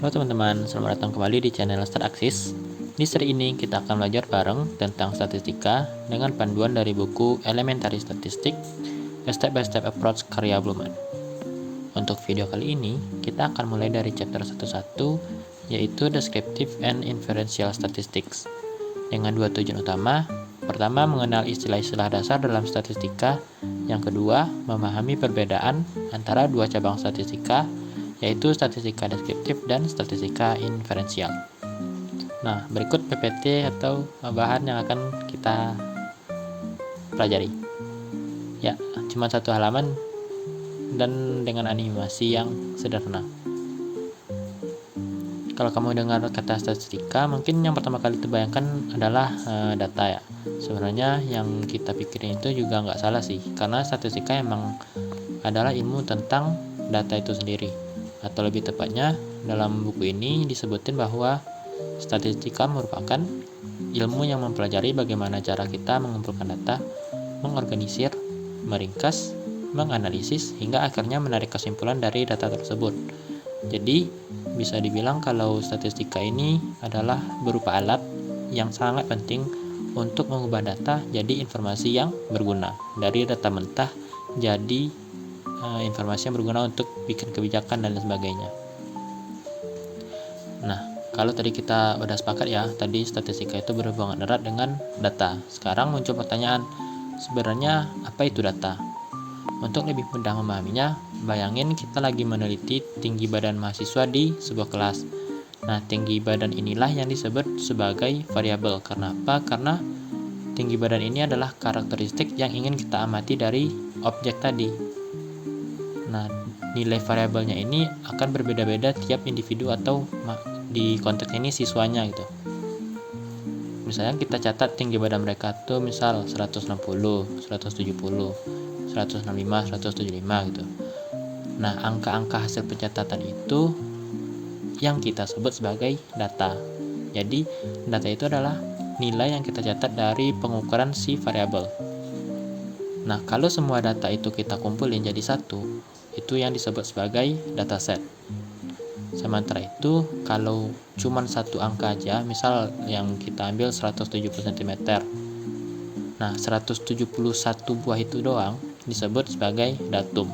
Halo teman-teman, selamat datang kembali di channel StatAxis. Di seri ini kita akan belajar bareng tentang statistika dengan panduan dari buku Elementary Statistics, A Step-by-Step Approach karya Blumen. Untuk video kali ini, kita akan mulai dari chapter 11, yaitu Descriptive and Inferential Statistics, dengan dua tujuan utama. Pertama, mengenal istilah-istilah dasar dalam statistika. Yang kedua, memahami perbedaan antara dua cabang statistika, yaitu statistika deskriptif dan statistika inferensial. Nah, berikut PPT atau bahan yang akan kita pelajari. Ya, cuma satu halaman dan dengan animasi yang sederhana. Kalau kamu dengar kata statistika, mungkin yang pertama kali terbayangkan adalah data ya. Sebenarnya yang kita pikirin itu juga nggak salah sih, karena statistika emang adalah ilmu tentang data itu sendiri. Atau lebih tepatnya, dalam buku ini disebutin bahwa statistika merupakan ilmu yang mempelajari bagaimana cara kita mengumpulkan data, mengorganisir, meringkas, menganalisis, hingga akhirnya menarik kesimpulan dari data tersebut. Jadi, bisa dibilang kalau statistika ini adalah berupa alat yang sangat penting untuk mengubah data jadi informasi yang berguna. Dari data mentah jadi informasi yang berguna untuk bikin kebijakan dan sebagainya. Nah, kalau tadi kita udah sepakat ya, tadi statistika itu berhubungan erat dengan data. Sekarang muncul pertanyaan, sebenarnya apa itu data? Untuk lebih mudah memahaminya, bayangin kita lagi meneliti tinggi badan mahasiswa di sebuah kelas. Nah, tinggi badan inilah yang disebut sebagai variabel. Karena apa? Karena tinggi badan ini adalah karakteristik yang ingin kita amati dari objek tadi. Nah, nilai variabelnya ini akan berbeda-beda tiap individu atau di konteks ini siswanya gitu. Misalnya kita catat tinggi badan mereka tuh misal 160, 170, 165, 175 gitu. Nah, angka-angka hasil pencatatan itu yang kita sebut sebagai data. Jadi, data itu adalah nilai yang kita catat dari pengukuran si variabel. Nah, kalau semua data itu kita kumpulin jadi satu, itu yang disebut sebagai dataset. Sementara itu, kalau cuma satu angka aja, misal yang kita ambil 170 cm. Nah, 171 buah itu doang disebut sebagai datum.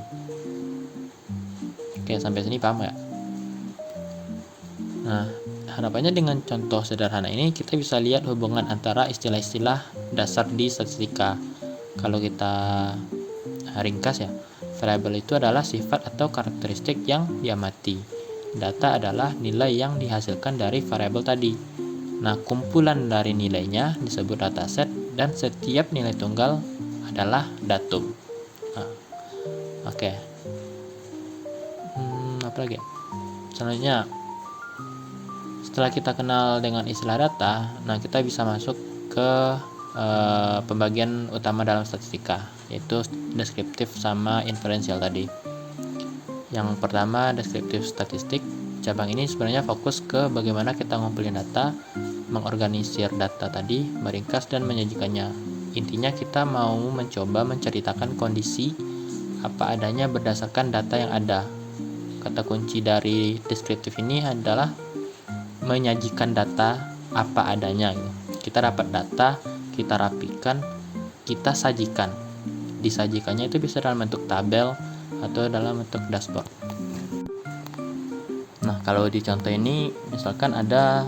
Oke, sampai sini paham ya? Nah, harapannya dengan contoh sederhana ini kita bisa lihat hubungan antara istilah-istilah dasar di statistika. Kalau kita ringkas ya, variabel itu adalah sifat atau karakteristik yang diamati. Data adalah nilai yang dihasilkan dari variabel tadi. Nah, kumpulan dari nilainya disebut dataset dan setiap nilai tunggal adalah datum. Nah, oke. Apa lagi? Selanjutnya, setelah kita kenal dengan istilah data, nah kita bisa masuk ke pembagian utama dalam statistika, yaitu deskriptif sama inferensial tadi. Yang pertama, deskriptif statistik. Cabang ini sebenarnya fokus ke bagaimana kita ngumpulin data, mengorganisir data tadi, meringkas dan menyajikannya. Intinya kita mau mencoba menceritakan kondisi apa adanya berdasarkan data yang ada. Kata kunci dari deskriptif ini adalah menyajikan data apa adanya. Kita dapat data, kita rapikan, kita sajikan. Disajikannya itu bisa dalam bentuk tabel atau dalam bentuk dashboard. Nah, kalau di contoh ini misalkan ada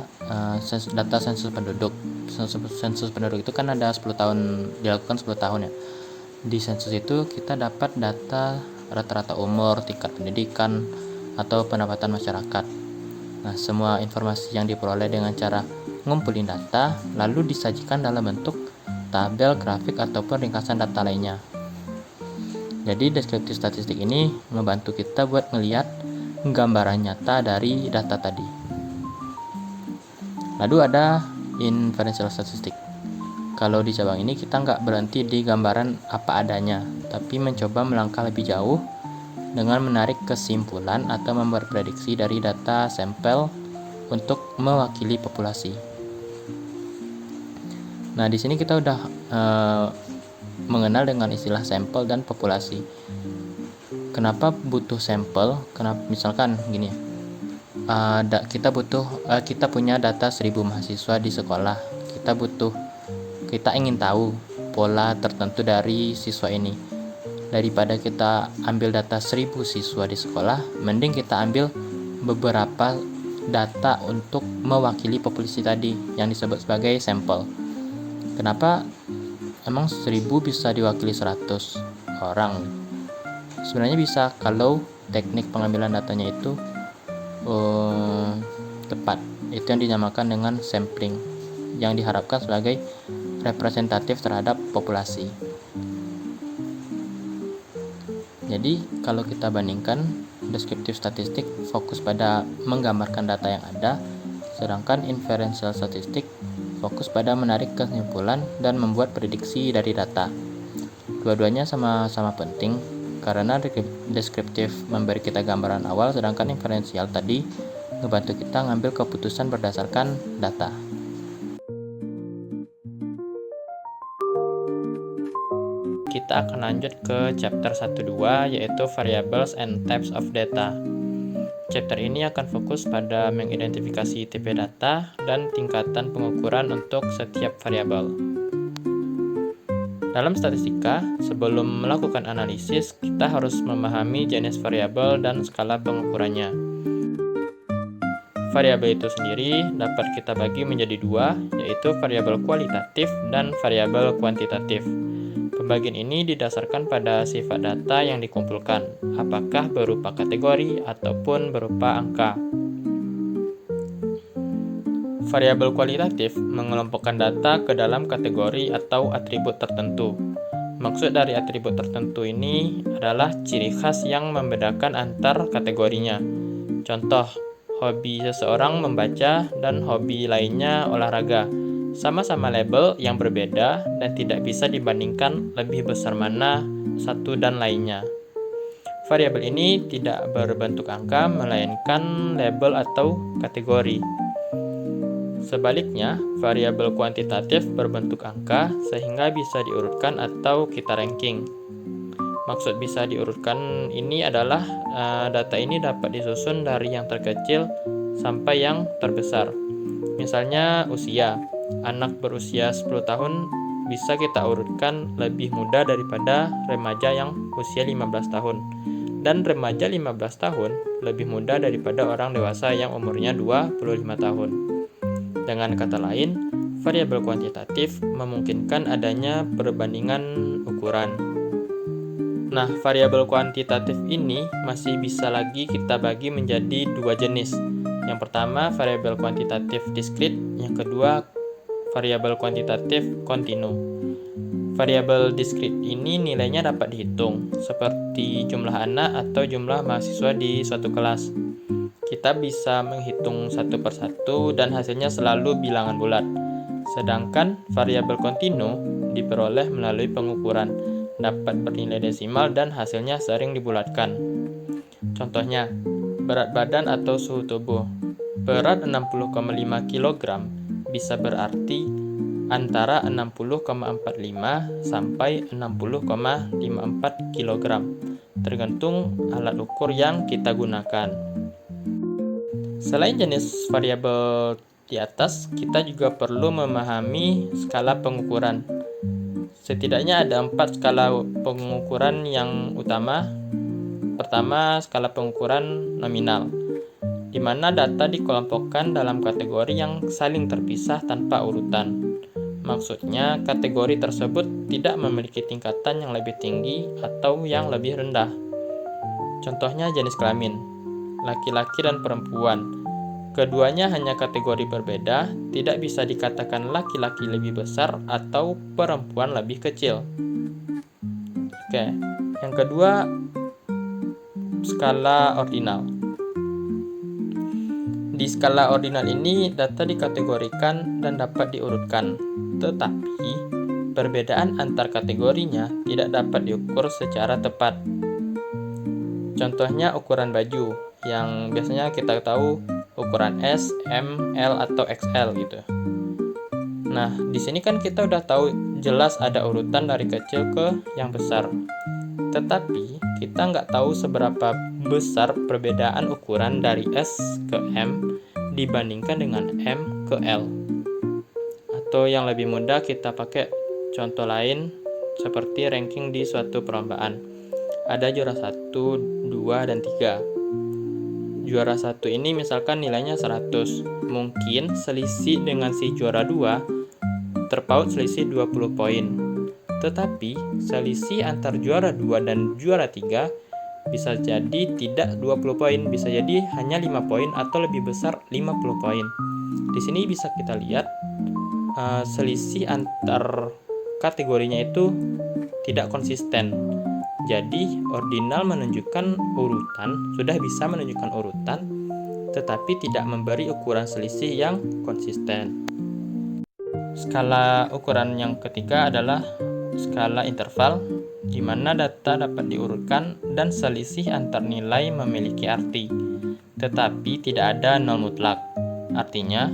data sensus penduduk. Sensus penduduk itu kan ada 10 tahun, dilakukan 10 tahun ya. Di sensus itu kita dapat data rata-rata umur, tingkat pendidikan, atau pendapatan masyarakat. Nah, semua informasi yang diperoleh dengan cara ngumpulin data lalu disajikan dalam bentuk tabel, grafik, ataupun ringkasan data lainnya. Jadi deskriptif statistik ini membantu kita buat melihat gambaran nyata dari data tadi. Lalu ada inferential statistik. Kalau di cabang ini kita nggak berhenti di gambaran apa adanya, tapi mencoba melangkah lebih jauh dengan menarik kesimpulan atau membuat prediksi dari data sampel untuk mewakili populasi. Nah, di sini kita udah mengenal dengan istilah sampel dan populasi. Kenapa butuh sampel? Kenapa misalkan gini, kita punya data 1.000 mahasiswa di sekolah. Kita ingin tahu pola tertentu dari siswa ini. Daripada kita ambil data 1.000 siswa di sekolah, mending kita ambil beberapa data untuk mewakili populasi tadi yang disebut sebagai sampel. Kenapa emang 1.000 bisa diwakili 100 orang? Sebenarnya bisa kalau teknik pengambilan datanya itu tepat. Itu yang dinamakan dengan sampling, yang diharapkan sebagai representatif terhadap populasi. Jadi kalau kita bandingkan, deskriptif statistik fokus pada menggambarkan data yang ada, sedangkan inferential statistik fokus pada menarik kesimpulan dan membuat prediksi dari data. Dua-duanya sama-sama penting karena deskriptif memberi kita gambaran awal, sedangkan inferential tadi ngebantu kita ngambil keputusan berdasarkan data. Kita akan lanjut ke chapter 1.2 yaitu Variables and Types of Data. Chapter ini akan fokus pada mengidentifikasi tipe data dan tingkatan pengukuran untuk setiap variabel. Dalam statistika, sebelum melakukan analisis, kita harus memahami jenis variabel dan skala pengukurannya. Variabel itu sendiri dapat kita bagi menjadi dua, yaitu variabel kualitatif dan variabel kuantitatif. Pembagian ini didasarkan pada sifat data yang dikumpulkan, apakah berupa kategori ataupun berupa angka. Variabel kualitatif mengelompokkan data ke dalam kategori atau atribut tertentu. Maksud dari atribut tertentu ini adalah ciri khas yang membedakan antar kategorinya. Contoh, hobi seseorang membaca dan hobi lainnya olahraga. Sama-sama label yang berbeda dan tidak bisa dibandingkan lebih besar mana satu dan lainnya. Variabel ini tidak berbentuk angka, melainkan label atau kategori. Sebaliknya, variabel kuantitatif berbentuk angka sehingga bisa diurutkan atau kita ranking. Maksud bisa diurutkan ini adalah data ini dapat disusun dari yang terkecil sampai yang terbesar. Misalnya usia. Anak berusia 10 tahun bisa kita urutkan lebih muda daripada remaja yang usia 15 tahun. Dan remaja 15 tahun lebih muda daripada orang dewasa yang umurnya 25 tahun. Dengan kata lain, variabel kuantitatif memungkinkan adanya perbandingan ukuran. Nah, variabel kuantitatif ini masih bisa lagi kita bagi menjadi dua jenis. Yang pertama, variabel kuantitatif diskrit, yang kedua, variabel kuantitatif kontinu. Variabel diskrit ini nilainya dapat dihitung, seperti jumlah anak atau jumlah mahasiswa di suatu kelas. Kita bisa menghitung satu persatu dan hasilnya selalu bilangan bulat. Sedangkan variabel kontinu diperoleh melalui pengukuran, dapat bernilai desimal dan hasilnya sering dibulatkan. Contohnya, berat badan atau suhu tubuh. Berat 60,5 kg bisa berarti antara 60,45 sampai 60,54 kg, tergantung alat ukur yang kita gunakan. Selain jenis variabel di atas, kita juga perlu memahami skala pengukuran. Setidaknya ada 4 skala pengukuran yang utama. Pertama, skala pengukuran nominal, di mana data dikelompokkan dalam kategori yang saling terpisah tanpa urutan. Maksudnya, kategori tersebut tidak memiliki tingkatan yang lebih tinggi atau yang lebih rendah. Contohnya jenis kelamin, laki-laki dan perempuan. Keduanya hanya kategori berbeda, tidak bisa dikatakan laki-laki lebih besar atau perempuan lebih kecil. Oke, yang kedua, skala ordinal. Di skala ordinal ini, data dikategorikan dan dapat diurutkan, tetapi perbedaan antar kategorinya tidak dapat diukur secara tepat. Contohnya ukuran baju, yang biasanya kita tahu ukuran S, M, L, atau XL gitu. Nah, di sini kan kita udah tahu jelas ada urutan dari kecil ke yang besar. Tetapi kita nggak tahu seberapa besar perbedaan ukuran dari S ke M dibandingkan dengan M ke L. Atau yang lebih mudah, kita pakai contoh lain seperti ranking di suatu perlombaan. Ada juara 1, 2, dan 3. Juara 1 ini misalkan nilainya 100. Mungkin selisih dengan si juara 2 terpaut selisih 20 poin. Tetapi selisih antar juara 2 dan juara 3 bisa jadi tidak 20 poin, bisa jadi hanya 5 poin atau lebih besar 50 poin. Di sini bisa kita lihat selisih antar kategorinya itu tidak konsisten. Jadi ordinal menunjukkan urutan, sudah bisa menunjukkan urutan, tetapi tidak memberi ukuran selisih yang konsisten. Skala ukuran yang ketiga adalah skala interval, di mana data dapat diurutkan dan selisih antar nilai memiliki arti, tetapi tidak ada nol mutlak. Artinya,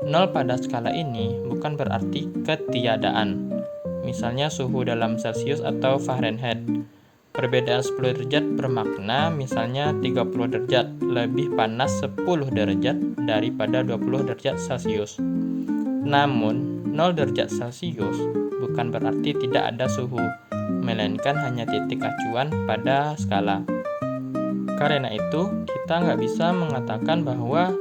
nol pada skala ini bukan berarti ketiadaan. Misalnya suhu dalam Celcius atau Fahrenheit. Perbedaan 10 derajat bermakna misalnya 30 derajat lebih panas 10 derajat daripada 20 derajat Celcius. Namun, 0 derajat Celcius bukan berarti tidak ada suhu, melainkan hanya titik acuan pada skala. Karena itu, kita nggak bisa mengatakan bahwa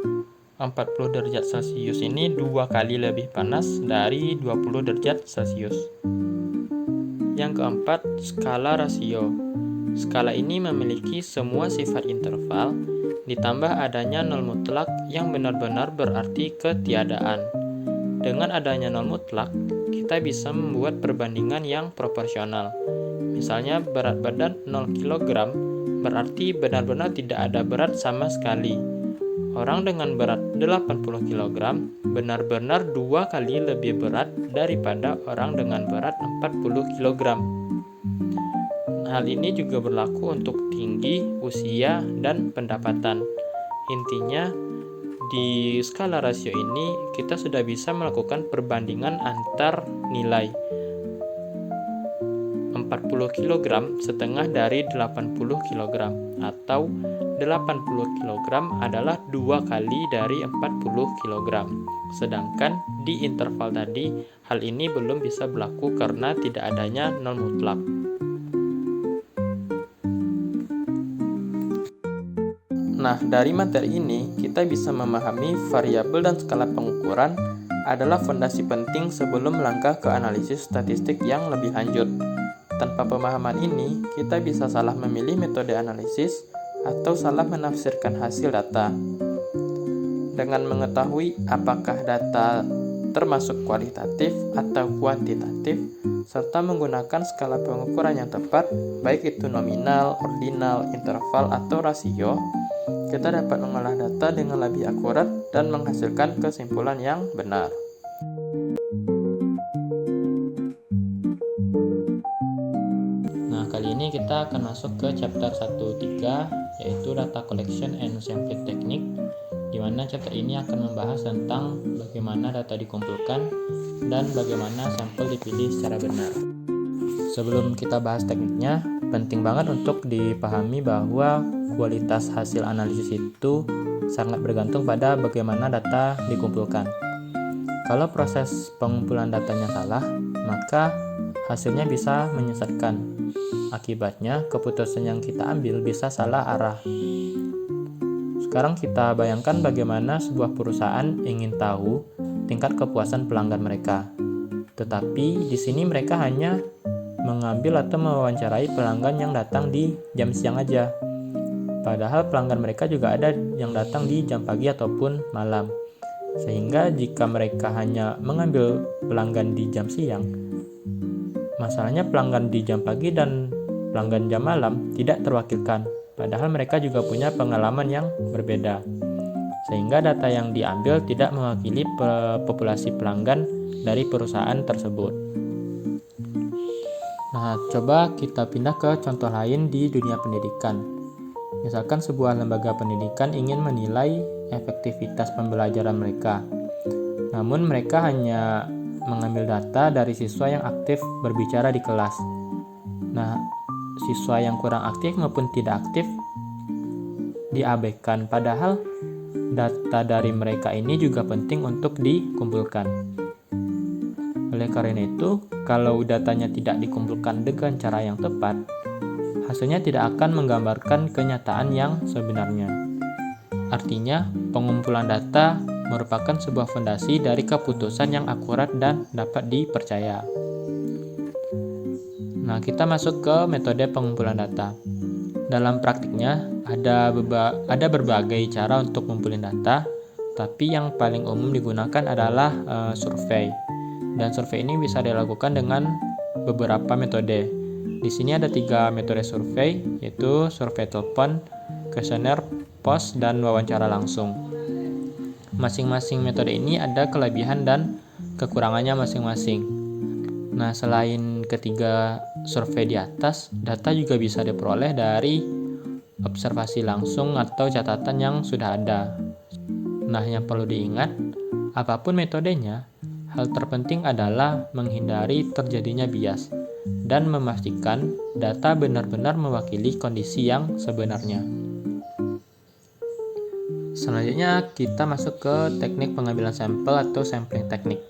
40 derajat Celcius ini 2 kali lebih panas dari 20 derajat Celcius. Yang keempat, skala rasio. Skala ini memiliki semua sifat interval, ditambah adanya nol mutlak yang benar-benar berarti ketiadaan. Dengan adanya nol mutlak, kita bisa membuat perbandingan yang proporsional. Misalnya berat badan 0 kg berarti benar-benar tidak ada berat sama sekali. Orang dengan berat 80 kg benar-benar 2 kali lebih berat daripada orang dengan berat 40 kg. Hal ini juga berlaku untuk tinggi, usia, dan pendapatan. Intinya, di skala rasio ini kita sudah bisa melakukan perbandingan antar nilai. 40 kg setengah dari 80 kg, atau 80 kg adalah 2 kali dari 40 kg. Sedangkan di interval tadi, hal ini belum bisa berlaku karena tidak adanya nol mutlak. Nah, dari materi ini, kita bisa memahami variabel dan skala pengukuran adalah fondasi penting sebelum melangkah ke analisis statistik yang lebih lanjut. Tanpa pemahaman ini, kita bisa salah memilih metode analisis atau salah menafsirkan hasil data. Dengan mengetahui apakah data termasuk kualitatif atau kuantitatif, serta menggunakan skala pengukuran yang tepat, baik itu nominal, ordinal, interval, atau rasio, kita dapat mengolah data dengan lebih akurat dan menghasilkan kesimpulan yang benar. Nah, kali ini kita akan masuk ke chapter 1.3, yaitu Data Collection and Sampling Technique, di mana chapter ini akan membahas tentang bagaimana data dikumpulkan dan bagaimana sampel dipilih secara benar. Sebelum kita bahas tekniknya, penting banget untuk dipahami bahwa kualitas hasil analisis itu sangat bergantung pada bagaimana data dikumpulkan. Kalau proses pengumpulan datanya salah, maka hasilnya bisa menyesatkan. Akibatnya, keputusan yang kita ambil bisa salah arah. Sekarang kita bayangkan bagaimana sebuah perusahaan ingin tahu tingkat kepuasan pelanggan mereka. Tetapi di sini mereka hanya mengambil atau mewawancarai pelanggan yang datang di jam siang aja. Padahal pelanggan mereka juga ada yang datang di jam pagi ataupun malam. Sehingga jika mereka hanya mengambil pelanggan di jam siang, masalahnya pelanggan di jam pagi dan pelanggan jam malam tidak terwakilkan. Padahal mereka juga punya pengalaman yang berbeda. Sehingga data yang diambil tidak mewakili populasi pelanggan dari perusahaan tersebut. Nah, coba kita pindah ke contoh lain di dunia pendidikan. Misalkan sebuah lembaga pendidikan ingin menilai efektivitas pembelajaran mereka. Namun mereka hanya mengambil data dari siswa yang aktif berbicara di kelas. Nah, siswa yang kurang aktif maupun tidak aktif diabaikan, padahal data dari mereka ini juga penting untuk dikumpulkan. Oleh karena itu, kalau datanya tidak dikumpulkan dengan cara yang tepat, hasilnya tidak akan menggambarkan kenyataan yang sebenarnya. Artinya, pengumpulan data merupakan sebuah fondasi dari keputusan yang akurat dan dapat dipercaya. Nah, kita masuk ke metode pengumpulan data. Dalam praktiknya, ada berbagai cara untuk mengumpulkan data, tapi yang paling umum digunakan adalah survei. Dan survei ini bisa dilakukan dengan beberapa metode. Di sini ada 3 metode survei, yaitu survei telepon, kuesioner, pos, dan wawancara langsung. Masing-masing metode ini ada kelebihan dan kekurangannya masing-masing. Nah, selain ketiga survei di atas, data juga bisa diperoleh dari observasi langsung atau catatan yang sudah ada. Nah, yang perlu diingat, apapun metodenya, hal terpenting adalah menghindari terjadinya bias dan memastikan data benar-benar mewakili kondisi yang sebenarnya. Selanjutnya kita masuk ke teknik pengambilan sampel atau sampling teknik.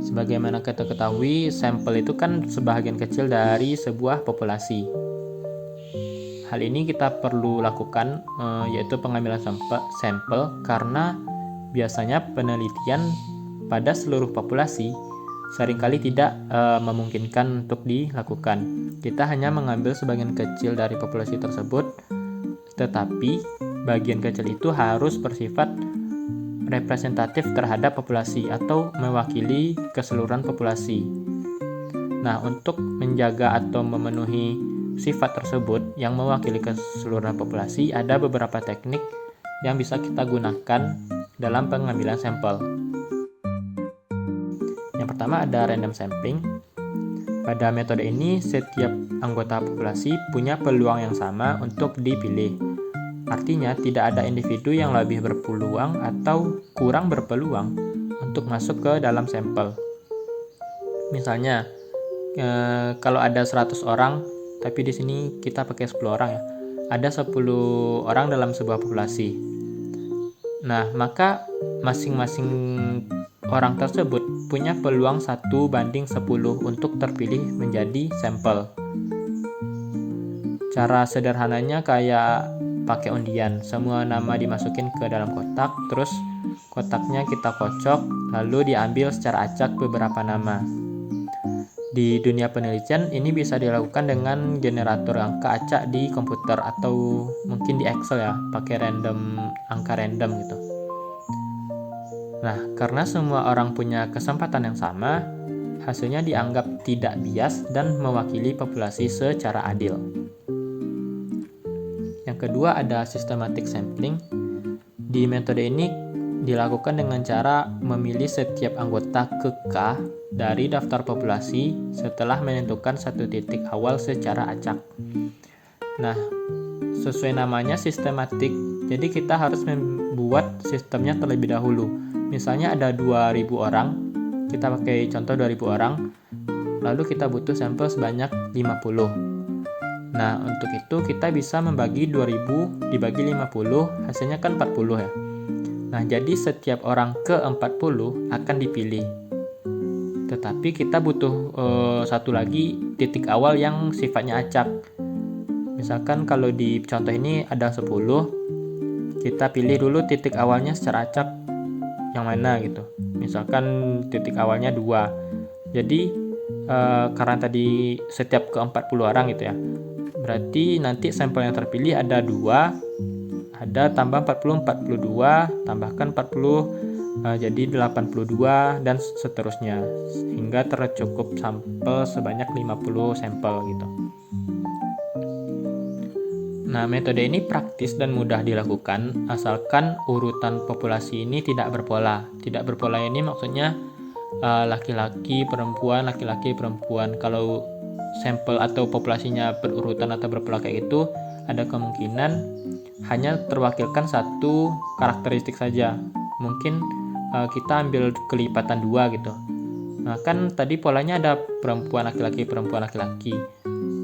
Sebagaimana kita ketahui, sampel itu kan sebahagian kecil dari sebuah populasi. Hal ini kita perlu lakukan yaitu pengambilan sampel karena biasanya penelitian pada seluruh populasi seringkali tidak memungkinkan untuk dilakukan. Kita hanya mengambil sebagian kecil dari populasi tersebut, tetapi bagian kecil itu harus bersifat representatif terhadap populasi atau mewakili keseluruhan populasi. Nah, untuk menjaga atau memenuhi sifat tersebut yang mewakili keseluruhan populasi, ada beberapa teknik yang bisa kita gunakan dalam pengambilan sampel. Yang pertama ada random sampling. Pada metode ini, setiap anggota populasi punya peluang yang sama untuk dipilih. Artinya, tidak ada individu yang lebih berpeluang atau kurang berpeluang untuk masuk ke dalam sampel. Misalnya, kalau ada 100 orang, tapi di sini kita pakai 10 orang ya. Ada 10 orang dalam sebuah populasi. Nah, maka masing-masing orang tersebut punya peluang 1:10 untuk terpilih menjadi sampel. Cara sederhananya kayak pakai undian. Semua nama dimasukin ke dalam kotak, terus kotaknya kita kocok, lalu diambil secara acak beberapa nama. Di dunia penelitian, ini bisa dilakukan dengan generator angka acak di komputer atau mungkin di Excel ya, pakai angka random gitu. Nah, karena semua orang punya kesempatan yang sama, hasilnya dianggap tidak bias dan mewakili populasi secara adil. Yang kedua ada systematic sampling. Di metode ini dilakukan dengan cara memilih setiap anggota kekah dari daftar populasi setelah menentukan satu titik awal secara acak. Nah, sesuai namanya sistematik, jadi kita harus membuat sistemnya terlebih dahulu. Misalnya ada 2000 orang, kita pakai contoh 2000 orang, lalu kita butuh sampel sebanyak 50. Nah, untuk itu kita bisa membagi 2000 dibagi 50, hasilnya kan 40 ya. Nah, jadi setiap orang ke-40 akan dipilih. Tetapi kita butuh satu lagi titik awal yang sifatnya acak. Misalkan kalau di contoh ini ada 10, kita pilih dulu titik awalnya secara acak yang mana gitu. Misalkan titik awalnya 2. Jadi karena tadi setiap ke-40 orang gitu ya. Berarti nanti sampel yang terpilih ada 2, ada tambah 40, 42, tambahkan 40, jadi 82 dan seterusnya. Hingga tercukup sampel sebanyak 50 sampel gitu. Nah, metode ini praktis dan mudah dilakukan asalkan urutan populasi ini tidak berpola. Tidak berpola ini maksudnya laki-laki, perempuan, laki-laki, perempuan. Kalau sampel atau populasinya berurutan atau berpola kayak gitu, ada kemungkinan hanya terwakilkan satu karakteristik saja. Mungkin kita ambil kelipatan 2 gitu. Nah, kan tadi polanya ada perempuan, laki-laki, perempuan, laki-laki.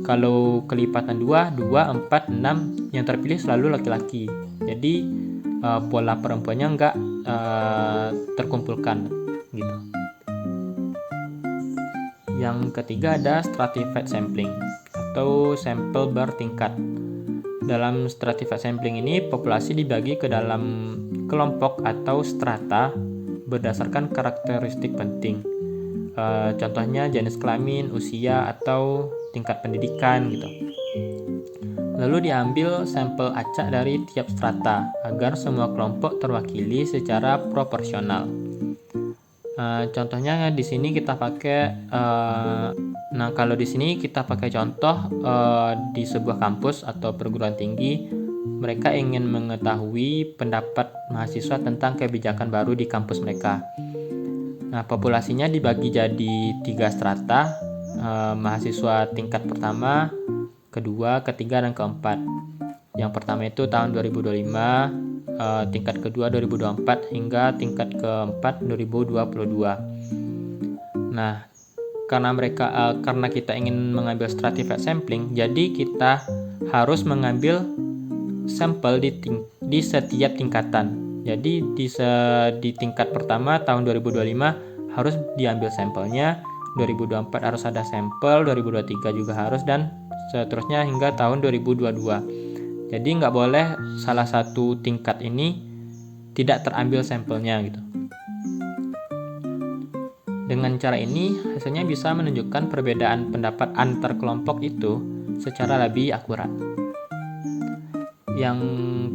Kalau kelipatan 2, 4, 6, yang terpilih selalu laki-laki. Jadi pola perempuannya nggak terkumpulkan gitu. Yang ketiga ada stratified sampling atau sampel bertingkat. Dalam stratified sampling ini populasi dibagi ke dalam kelompok atau strata berdasarkan karakteristik penting. Contohnya jenis kelamin, usia, atau tingkat pendidikan gitu. Lalu diambil sampel acak dari tiap strata agar semua kelompok terwakili secara proporsional. Contohnya di sini kita pakai, kalau di sini kita pakai contoh di sebuah kampus atau perguruan tinggi, mereka ingin mengetahui pendapat mahasiswa tentang kebijakan baru di kampus mereka. Nah, populasinya dibagi jadi 3 strata, mahasiswa tingkat pertama, kedua, ketiga, dan keempat. Yang pertama itu tahun 2025, tingkat kedua 2024, hingga tingkat keempat 2022. Nah, karena kita ingin mengambil stratified sampling, jadi kita harus mengambil sampel di setiap tingkatan. Jadi di tingkat pertama tahun 2025 harus diambil sampelnya, 2024 harus ada sampel, 2023 juga harus, dan seterusnya hingga tahun 2022. Jadi nggak boleh salah satu tingkat ini tidak terambil sampelnya gitu. Dengan cara ini hasilnya bisa menunjukkan perbedaan pendapat antar kelompok itu secara lebih akurat. Yang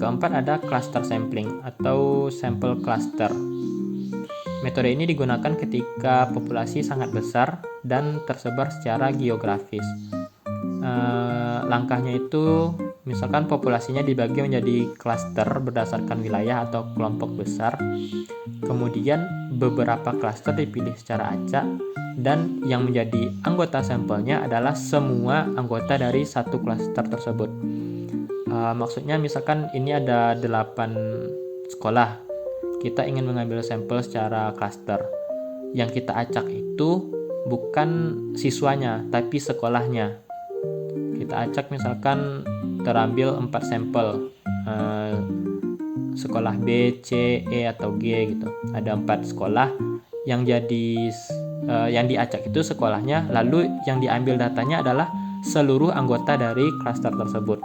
keempat ada cluster sampling atau sampel cluster. Metode ini digunakan ketika populasi sangat besar dan tersebar secara geografis. Langkahnya itu misalkan populasinya dibagi menjadi cluster berdasarkan wilayah atau kelompok besar. Kemudian beberapa cluster dipilih secara acak dan yang menjadi anggota sampelnya adalah semua anggota dari satu cluster tersebut. Maksudnya misalkan ini ada 8 sekolah, kita ingin mengambil sampel secara cluster. Yang kita acak itu bukan siswanya tapi sekolahnya. Kita acak misalkan terambil 4 sampel, sekolah B, C, E, atau G gitu. Ada 4 sekolah yang diacak itu sekolahnya, lalu yang diambil datanya adalah seluruh anggota dari cluster tersebut.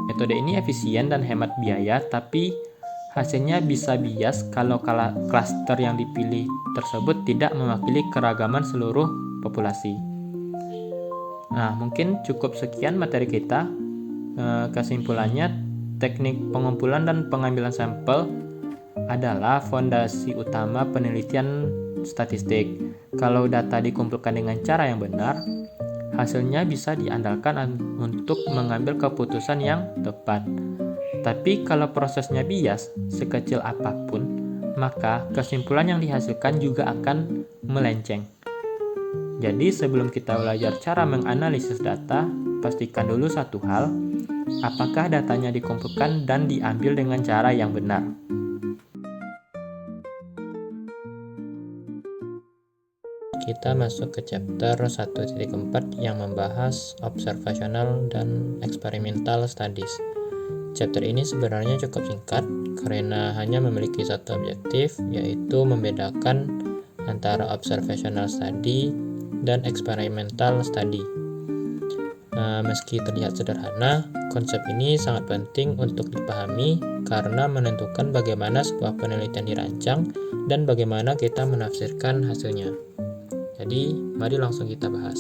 Metode ini efisien dan hemat biaya, tapi hasilnya bisa bias kalau klaster yang dipilih tersebut tidak mewakili keragaman seluruh populasi. Nah, mungkin cukup sekian materi kita. Kesimpulannya, teknik pengumpulan dan pengambilan sampel adalah fondasi utama penelitian statistik. Kalau data dikumpulkan dengan cara yang benar, hasilnya bisa diandalkan untuk mengambil keputusan yang tepat. Tapi kalau prosesnya bias, sekecil apapun, maka kesimpulan yang dihasilkan juga akan melenceng. Jadi sebelum kita belajar cara menganalisis data, pastikan dulu satu hal, apakah datanya dikumpulkan dan diambil dengan cara yang benar. Kita masuk ke chapter 1.4 yang membahas observational dan experimental studies. Chapter ini sebenarnya cukup singkat karena hanya memiliki satu objektif, yaitu membedakan antara observational study dan experimental study. Meski terlihat sederhana, konsep ini sangat penting untuk dipahami karena menentukan bagaimana sebuah penelitian dirancang dan bagaimana kita menafsirkan hasilnya. Jadi, mari langsung kita bahas.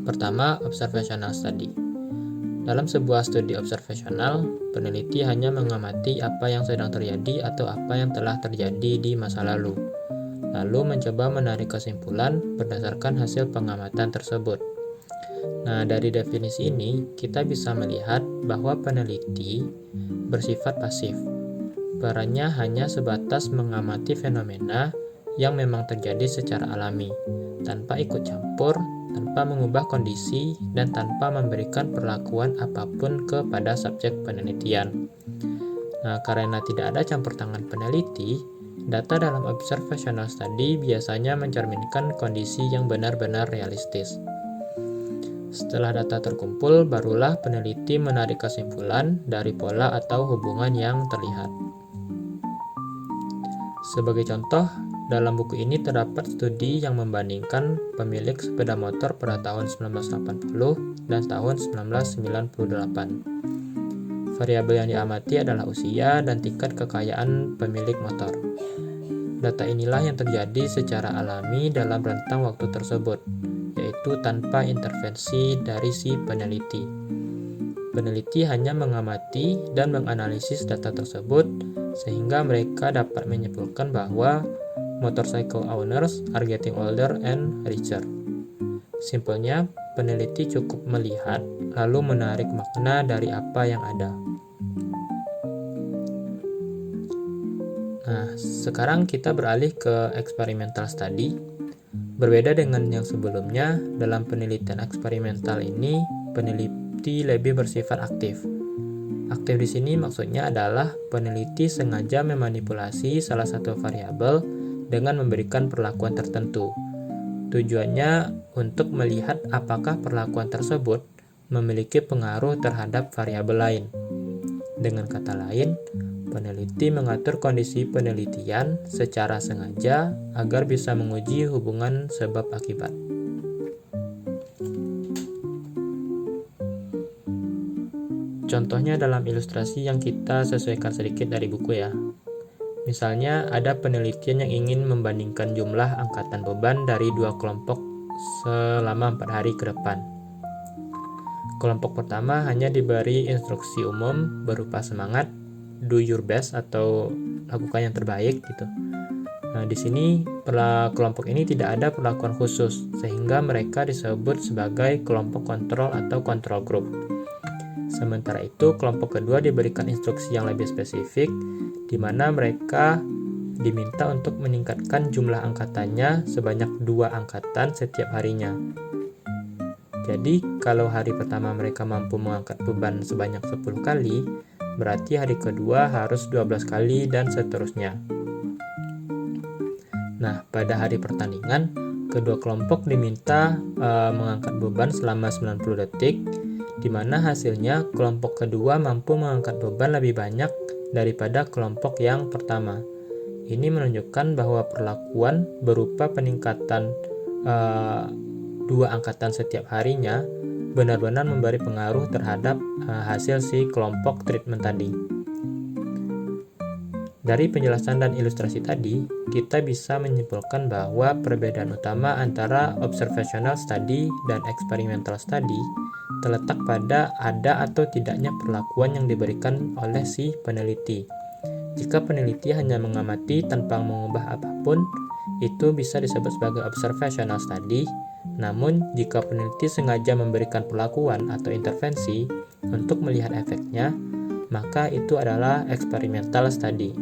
Pertama, observational study. Dalam sebuah studi observasional, peneliti hanya mengamati apa yang sedang terjadi atau apa yang telah terjadi di masa lalu, lalu mencoba menarik kesimpulan berdasarkan hasil pengamatan tersebut. Nah, dari definisi ini, kita bisa melihat bahwa peneliti bersifat pasif. Perannya hanya sebatas mengamati fenomena yang memang terjadi secara alami, tanpa ikut campur, tanpa mengubah kondisi, dan tanpa memberikan perlakuan apapun kepada subjek penelitian. Nah, karena tidak ada campur tangan peneliti, data dalam observational study biasanya mencerminkan kondisi yang benar-benar realistis. Setelah data terkumpul, barulah peneliti menarik kesimpulan dari pola atau hubungan yang terlihat. Sebagai contoh, dalam buku ini terdapat studi yang membandingkan pemilik sepeda motor pada tahun 1980 dan tahun 1998. Variabel yang diamati adalah usia dan tingkat kekayaan pemilik motor. Data inilah yang terjadi secara alami dalam rentang waktu tersebut, yaitu tanpa intervensi dari si peneliti. Peneliti hanya mengamati dan menganalisis data tersebut sehingga mereka dapat menyimpulkan bahwa motorcycle owners are getting older and richer. Simpelnya, peneliti cukup melihat lalu menarik makna dari apa yang ada. Nah, sekarang kita beralih ke experimental study. Berbeda dengan yang sebelumnya, dalam penelitian eksperimental ini, peneliti lebih bersifat aktif. Aktif di sini maksudnya adalah peneliti sengaja memanipulasi salah satu variabel dengan memberikan perlakuan tertentu. Tujuannya untuk melihat apakah perlakuan tersebut memiliki pengaruh terhadap variabel lain. Dengan kata lain, peneliti mengatur kondisi penelitian secara sengaja agar bisa menguji hubungan sebab akibat. Contohnya dalam ilustrasi yang kita sesuaikan sedikit dari buku ya. Misalnya ada penelitian yang ingin membandingkan jumlah angkatan beban dari dua kelompok selama 4 hari ke depan. Kelompok pertama hanya diberi instruksi umum berupa semangat, do your best atau lakukan yang terbaik gitu. Nah, di sini kelompok ini tidak ada perlakuan khusus sehingga mereka disebut sebagai kelompok kontrol atau control group. Sementara itu, kelompok kedua diberikan instruksi yang lebih spesifik, di mana mereka diminta untuk meningkatkan jumlah angkatannya sebanyak 2 angkatan setiap harinya. Jadi, kalau hari pertama mereka mampu mengangkat beban sebanyak 10 kali, berarti hari kedua harus 12 kali dan seterusnya. Nah, pada hari pertandingan, kedua kelompok diminta mengangkat beban selama 90 detik, di mana hasilnya kelompok kedua mampu mengangkat beban lebih banyak daripada kelompok yang pertama. Ini menunjukkan bahwa perlakuan berupa peningkatan 2 angkatan setiap harinya benar-benar memberi pengaruh terhadap hasil si kelompok treatment tadi. Dari penjelasan dan ilustrasi tadi, kita bisa menyimpulkan bahwa perbedaan utama antara observational study dan experimental study terletak pada ada atau tidaknya perlakuan yang diberikan oleh si peneliti. Jika peneliti hanya mengamati tanpa mengubah apapun, itu bisa disebut sebagai observational study. Namun, jika peneliti sengaja memberikan perlakuan atau intervensi untuk melihat efeknya, maka itu adalah experimental study.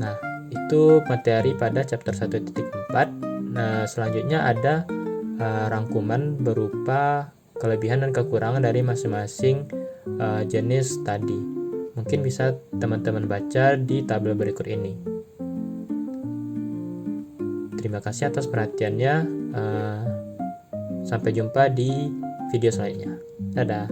Nah, itu materi pada chapter 1.4. Nah, selanjutnya ada rangkuman berupa kelebihan dan kekurangan dari masing-masing jenis tadi. Mungkin bisa teman-teman baca di tabel berikut ini. Terima kasih atas perhatiannya. Sampai jumpa di video selanjutnya. Dadah.